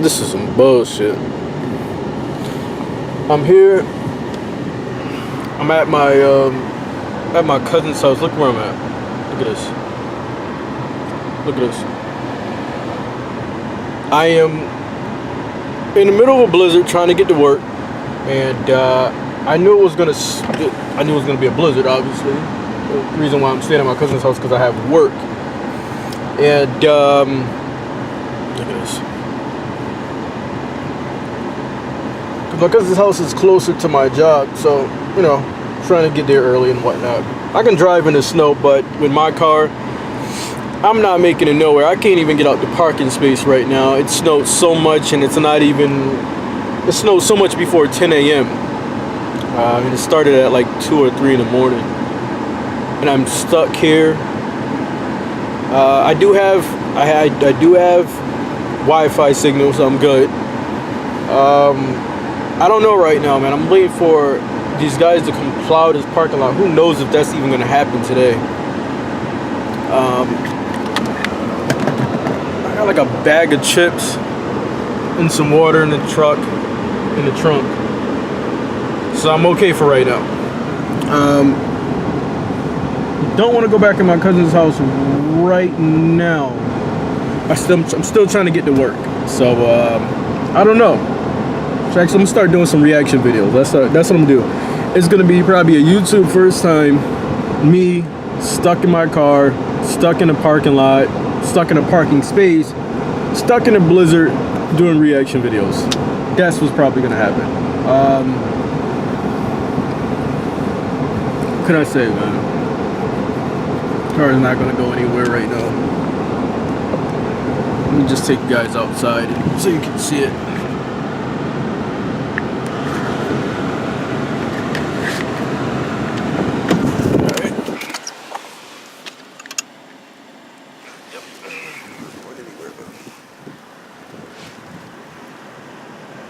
This is some bullshit. I'm here. I'm at my cousin's house. Look where I'm at. Look at this. Look at this. I am in the middle of a blizzard trying to get to work, and I knew it was gonna be a blizzard. Obviously, the reason why I'm staying at my cousin's house because I have work. And look at this. My cousin's house is closer to my job, so, you know, trying to get there early and whatnot. I can drive in the snow, but with my car, I'm not making it nowhere. I can't even get out the parking space right now. It snowed so much, and it snowed so much before 10 a.m. And it started at like 2 or 3 in the morning. And I'm stuck here. I do have Wi-Fi signal, so I'm good. I don't know right now, man. I'm waiting for these guys to come plow this parking lot. Who knows if that's even gonna happen today? I got like a bag of chips and some water in the trunk. So I'm okay for right now. Don't want to go back in my cousin's house right now. I'm still trying to get to work. So I don't know. So actually, I'm gonna start doing some reaction videos. That's what I'm gonna do. It's gonna be probably a YouTube first time. Me stuck in my car, stuck in a parking lot, stuck in a parking space, stuck in a blizzard, doing reaction videos. That's what's probably gonna happen. What can I say, man? Car is not gonna go anywhere right now. Let me just take you guys outside so you can see it.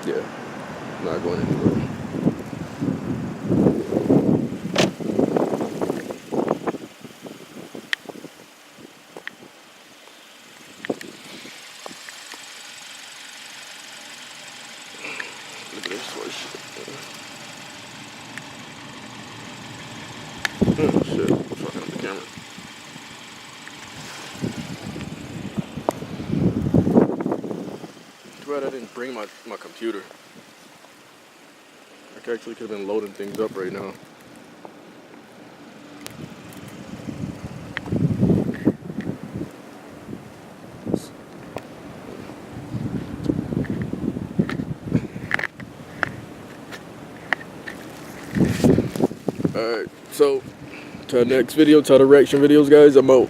Yeah, I'm not going anywhere. Look at this horse shit. Oh shit, I'm fucking up the camera. Too bad I didn't bring my computer. I actually could have been loading things up right now. Alright, so to our next video, to our reaction videos, guys, I'm out.